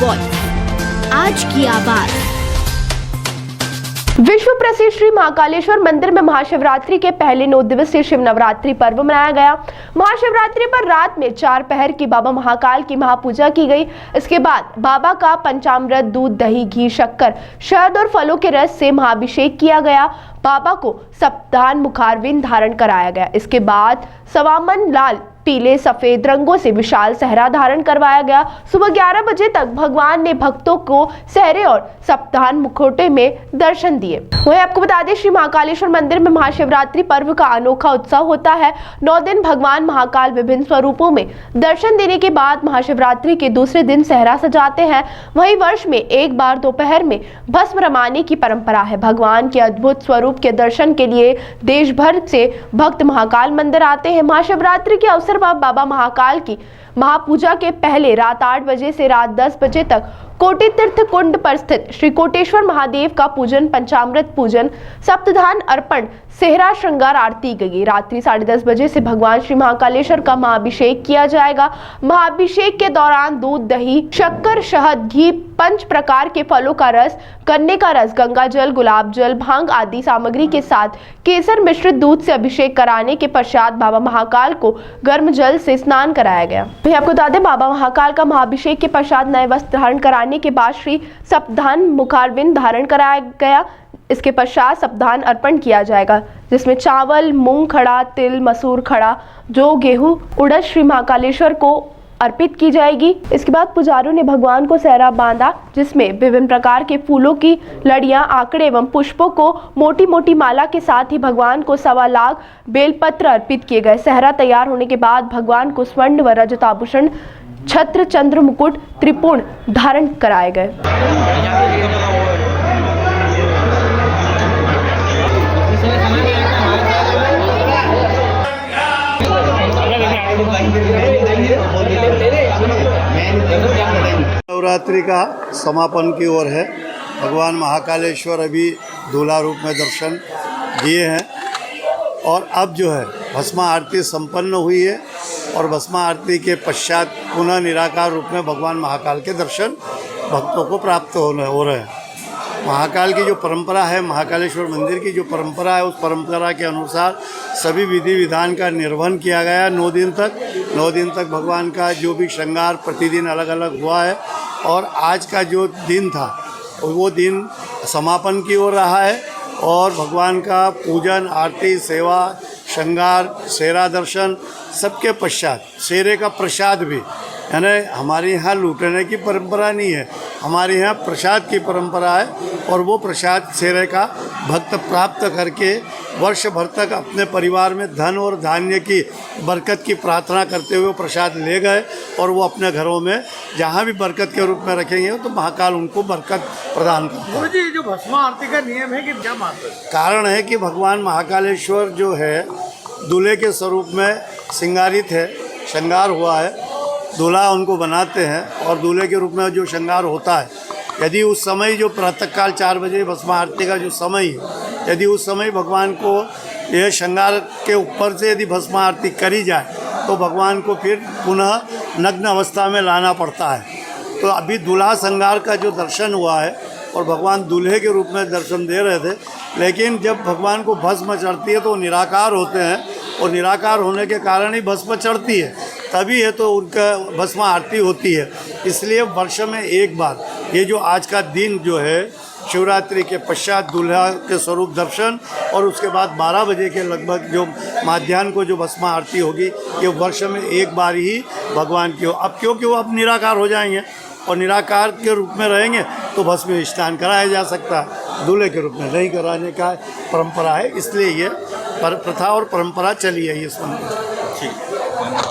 Voice, आज की आवाज। विश्व प्रसिद्ध श्री महाकालेश्वर मंदिर में महाशिवरात्रि के पहले 9 दिवसीय शिव नवरात्रि पर्व मनाया गया। महाशिवरात्रि पर रात में 4 पहर की बाबा महाकाल की महापूजा की गई। इसके बाद बाबा का पंचामृत, दूध, दही, घी, शक्कर, शहद और फलों के रस से महाअभिषेक किया गया। बाबा को सप्तान मुखारविंद धारण कराया गया। इसके बाद सवामन लाल, पीले, सफेद रंगों से विशाल सहरा धारण करवाया गया। सुबह 11 बजे तक भगवान ने भक्तों को सहरे और सप्तान मुखौटे में दर्शन दिए। वहीं आपको बता दें, श्री महाकालेश्वर मंदिर में महाशिवरात्रि पर्व का अनोखा उत्सव होता है। 9 दिन भगवान महाकाल विभिन्न स्वरूपों में दर्शन देने के बाद महाशिवरात्रि के दूसरे दिन सहरा सजाते हैं। वहीं वर्ष में एक बार दोपहर में भस्म रमाने की परंपरा है। भगवान के अद्भुत स्वरूप के दर्शन के लिए देश भर से भक्त महाकाल मंदिर आते हैं। महाशिवरात्रि के अवसर पर बाबा महाकाल की महापूजा के पहले रात 8 बजे से रात 10 बजे तक कोटि तीर्थ कुंड पर स्थित श्री कोटेश्वर महादेव का पूजन, पंचामृत पूजन, सप्तधान अर्पण, सेहरा श्रृंगार आरती गई। रात्रि 10:30 बजे से भगवान श्री महाकालेश्वर का महाअभिषेक किया जाएगा। महाअभिषेक के दौरान दूध, दही, शक्कर, शहद, घी, 5 प्रकार के फलों का रस, गन्ने का रस, गंगा जल, गुलाब जल, भांग आदि सामग्री के साथ केसर मिश्रित दूध से अभिषेक कराने के पश्चात बाबा महाकाल को गर्म जल से स्नान कराया गया। आपको बता दें, बाबा महाकाल का महाअभिषेक के पश्चात नए वस्त्र धारण कराने के बाद श्री सप्तान मुखारविंद धारण कराया गया। इसके पश्चात सप्तान अर्पण किया जाएगा, जिसमें चावल, मूंग खड़ा, तिल, मसूर खड़ा, जौ, गेहूं, उड़द श्री महाकालेश्वर को अर्पित की जाएगी। इसके बाद पुजारियों ने भगवान को सहरा बांधा, जिसमें विभिन्न प्रकार के फूलों की लड़ियां, आंकड़े एवं पुष्पों को मोटी मोटी माला के साथ ही भगवान को 1.25 लाख बेलपत्र अर्पित किए गए। सहरा तैयार होने के बाद भगवान को स्वर्ण व रजत आभूषण, छत्र, चंद्र मुकुट, त्रिपुण धारण कराए गए। नवरात्रि का समापन की ओर है। भगवान महाकालेश्वर अभी दूल्हा रूप में दर्शन दिए हैं और अब जो है भस्म आरती संपन्न हुई है और भस्म आरती के पश्चात पुनः निराकार रूप में भगवान महाकाल के दर्शन भक्तों को प्राप्त हो रहे हैं। महाकाल की जो परंपरा है, महाकालेश्वर मंदिर की जो परंपरा है, उस परंपरा के अनुसार सभी विधि विधान का निर्वहन किया गया। 9 दिन तक भगवान का जो भी श्रृंगार प्रतिदिन अलग अलग हुआ है और आज का जो दिन था वो दिन समापन की ओर रहा है और भगवान का पूजन, आरती, सेवा, श्रृंगार, सेहरा दर्शन सबके पश्चात सेहरे का प्रसाद भी, यानी हमारे यहाँ लूटने की परंपरा नहीं है, हमारे यहाँ प्रसाद की परंपरा है और वो प्रसाद सेहरे का भक्त प्राप्त करके वर्ष भर तक अपने परिवार में धन और धान्य की बरकत की प्रार्थना करते हुए प्रसाद ले गए और वो अपने घरों में जहाँ भी बरकत के रूप में रखेंगे तो महाकाल उनको बरकत प्रदान करता है। गुरुजी, जो भस्म आरती का नियम है कि क्या मात्र कारण है कि भगवान महाकालेश्वर जो है दूल्हे के स्वरूप में श्रृंगारित है, श्रृंगार हुआ है, दूल्हा उनको बनाते हैं और दूल्हे के रूप में जो श्रृंगार होता है, यदि उस समय जो प्रातःकाल 4 बजे भस्म आरती का जो समय है, यदि उस समय भगवान को यह श्रृंगार के ऊपर से यदि भस्म आरती करी जाए तो भगवान को फिर पुनः नग्न अवस्था में लाना पड़ता है। तो अभी दूल्हा श्रृंगार का जो दर्शन हुआ है और भगवान दूल्हे के रूप में दर्शन दे रहे थे, लेकिन जब भगवान को भस्म चढ़ती है तो निराकार होते हैं और निराकार होने के कारण ही भस्म चढ़ती है, तभी है तो उनका भस्म आरती होती है। इसलिए वर्ष में एक बार ये जो आज का दिन जो है शिवरात्रि के पश्चात दूल्हा के स्वरूप दर्शन और उसके बाद 12 बजे के लगभग जो माध्याह्न को जो भस्म आरती होगी, ये वर्ष में एक बार ही भगवान की हो। अब क्योंकि वो अब निराकार हो जाएंगे और निराकार के रूप में रहेंगे तो भस्म स्नान कराया जा सकता है, दूल्हे के रूप में नहीं कराने का परंपरा है, इसलिए ये प्रथा और परंपरा चली है इस मंदिर। ठीक।